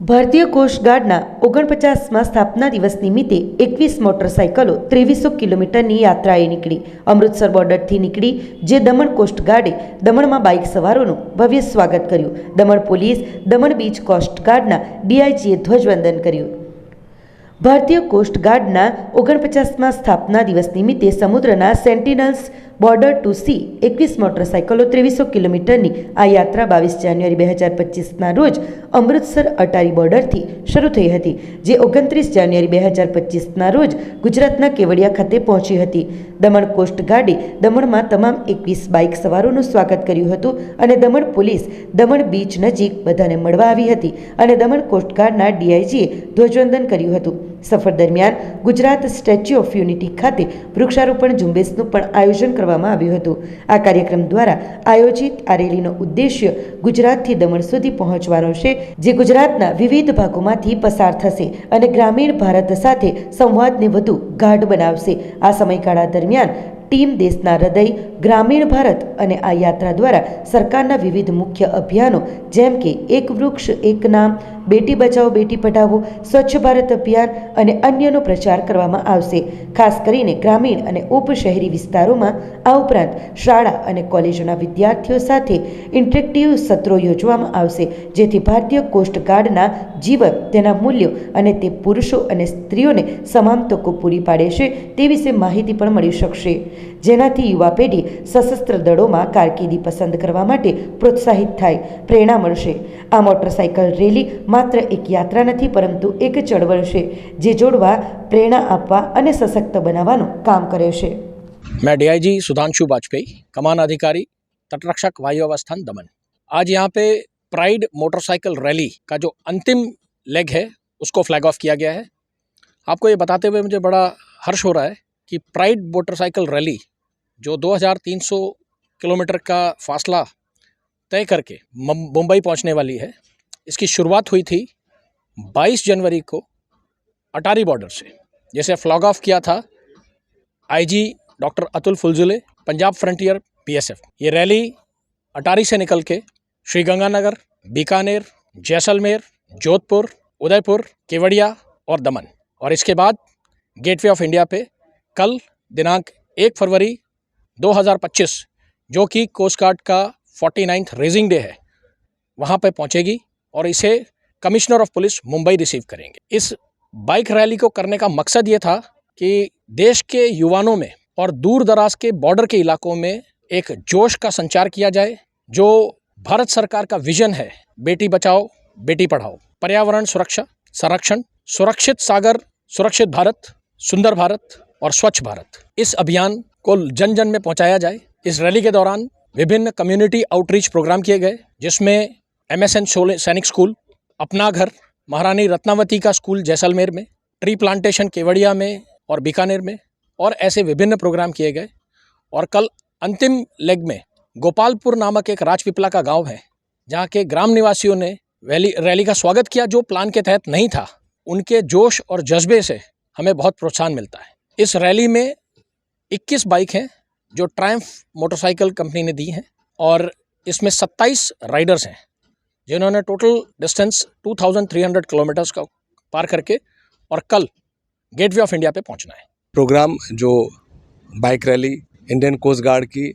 ભારતીય કોસ્ટગાર્ડના 49મા સ્થાપના દિવસ નિમિત્તે 21 મોટરસાઇકલો 2300 કિલોમીટરની યાત્રાએ નીકળી અમૃતસર બોર્ડરથી નીકળી, જે દમણ કોસ્ટગાર્ડે દમણમાં બાઇક સવારોનું ભવ્ય સ્વાગત કર્યું. દમણ પોલીસ, દમણ બીચ કોસ્ટગાર્ડના ડીઆઈજીએ ધ્વજવંદન કર્યું. ભારતીય કોસ્ટગાર્ડના 49મા સ્થાપના દિવસ નિમિત્તે સમુદ્રના સેન્ટિનલ્સ બોર્ડર ટુ સી 21 મોટરસાઇકલો 2300 કિલોમીટરની આ યાત્રા 22 જાન્યુઆરી 2025ના રોજ અમૃતસર અટારી બોર્ડરથી શરૂ થઈ હતી, જે 29 જાન્યુઆરી 2025ના રોજ ગુજરાતના કેવડિયા ખાતે પહોંચી હતી. દમણ કોસ્ટગાર્ડે દમણમાં તમામ 21 બાઇક સવારોનું સ્વાગત કર્યું હતું અને દમણ પોલીસ દમણ બીચ નજીક બધાને મળવા આવી હતી અને દમણ કોસ્ટગાર્ડના ડીઆઈજીએ ધ્વજવંદન કર્યું હતું. સફર દરમિયાન ગુજરાત સ્ટેચ્યુ ઓફ યુનિટી ખાતે વૃક્ષારોપણ ઝુંબેશનું પણ આયોજન કરવામાં આવ્યું હતું. આ કાર્યક્રમ દ્વારા આયોજિત આ રેલીનો ઉદ્દેશ્ય ગુજરાતથી દમણ સુધી પહોંચવાનો છે, જે ગુજરાતના વિવિધ ભાગોમાંથી પસાર થશે અને ગ્રામીણ ભારત સાથે સંવાદને વધુ ગાઢ બનાવશે. આ સમયગાળા દરમિયાન ટીમ દેશના હૃદય, ગ્રામીણ ભારત અને આ યાત્રા દ્વારા સરકારના વિવિધ મુખ્ય અભિયાનો જેમ કે એક વૃક્ષ એક નામ, બેટી બચાવો બેટી પઢાવો, સ્વચ્છ ભારત અભિયાન અને અન્યનો પ્રચાર કરવામાં આવશે. ખાસ કરીને ગ્રામીણ અને ઉપશહેરી વિસ્તારોમાં આ ઉપરાંત શાળા અને કોલેજોના વિદ્યાર્થીઓ સાથે ઇન્ટરેક્ટિવ સત્રો યોજવામાં આવશે, જેથી ભારતીય કોસ્ટગાર્ડના જીવન, તેના મૂલ્યો અને તે પુરુષો અને સ્ત્રીઓને સમાન તકો પૂરી પાડે છે તે વિશે માહિતી પણ મળી શકશે, જેનાથી યુવા પેઢી સશસ્ત્ર દળોમાં કારકિર્દી પસંદ કરવા માટે પ્રોત્સાહિત થાય, પ્રેરણા મળશે. આ મોટરસાઇકલ રેલી માત્ર એક યાત્રા નથી, પરંતુ એક ચળવળ છે જે જોડવા, પ્રેરણા આપવા અને સશક્ત બનાવવાનું કામ કરે છે. मैं डीआईजी सुधांशु वाजपेयी, कमान अधिकारी तटरक्षक वायु अवस्थान दमन। आज यहाँ पे प्राइड मोटरसाइकिल रैली का जो अंतिम लेग है उसको फ्लैग ऑफ किया गया है। आपको ये बताते हुए मुझे बड़ा हर्ष हो रहा है कि प्राइड मोटरसाइकिल रैली जो 2300 किलोमीटर का फासला तय करके मुंबई पहुँचने वाली है, इसकी शुरुआत हुई थी 22 जनवरी को अटारी बॉर्डर से, जैसे फ्लैग ऑफ किया था IG doctor Atul Phuljhule, Punjab frontier BSF. ये रैली अटारी से निकल के श्रीगंगानगर, बीकानेर, जैसलमेर, जोधपुर, उदयपुर, केवड़िया और दमन, और इसके बाद गेटवे ऑफ इंडिया पे कल दिनांक 1 फरवरी 2025 जो कि कोस्ट गार्ड का 49th रेजिंग डे है, वहाँ पे पहुँचेगी और इसे commissioner of police Mumbai receive करेंगे। इस बाइक रैली को करने का मकसद ये था कि देश के युवाओं में और दूर दराज के बॉर्डर के इलाकों में एक जोश का संचार किया जाए। जो भारत सरकार का विजन है, बेटी बचाओ बेटी पढ़ाओ, पर्यावरण सुरक्षा संरक्षण, सुरक्षित सागर, सुरक्षित भारत, सुंदर भारत और स्वच्छ भारत, इस अभियान को जन जन में पहुंचाया जाए। इस रैली के दौरान विभिन्न कम्युनिटी आउटरीच प्रोग्राम किए गए, जिसमें MSN सैनिक स्कूल, अपना घर, महारानी रत्नावती का स्कूल जैसलमेर में, ट्री प्लांटेशन केवड़िया में और बीकानेर में, और ऐसे विभिन्न प्रोग्राम किए गए। और कल अंतिम लेग में गोपालपुर नामक एक राजपिपला का गांव है, जहां के ग्राम निवासियों ने रैली का स्वागत किया, जो प्लान के तहत नहीं था। उनके जोश और जज्बे से हमें बहुत प्रोत्साहन मिलता है। इस रैली में 21 बाइक हैं जो ट्रायम्फ मोटरसाइकिल कंपनी ने दी हैं, और इसमें 27 राइडर्स हैं जिन्होंने टोटल डिस्टेंस 2300 किलोमीटर्स का पार करके और कल गेटवे ऑफ इंडिया पे पहुंचना है। प्रोग्राम जो bike rally Indian coast guard की,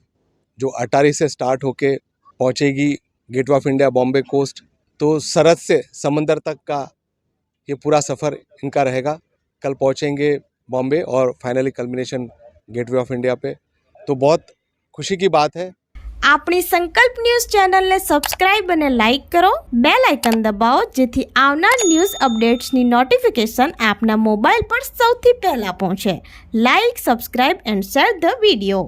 जो अटारी से स्टार्ट होके पहुंचेगी gateway of India Bombay coast, तो सरहद से समंदर तक का ये पूरा सफ़र इनका रहेगा। कल पहुंचेंगे बॉम्बे और finally culmination gateway of India पे, तो बहुत खुशी की बात है। આપણી સંકલ્પ ન્યૂઝ ચેનલને સબસ્ક્રાઇબ અને લાઇક કરો, બેલ આઇકન દબાવો, જેથી આવનાર ન્યૂઝ અપડેટ્સની નોટિફિકેશન આપના મોબાઈલ પર સૌથી પહેલા પહોંચે. Like, subscribe and share the video.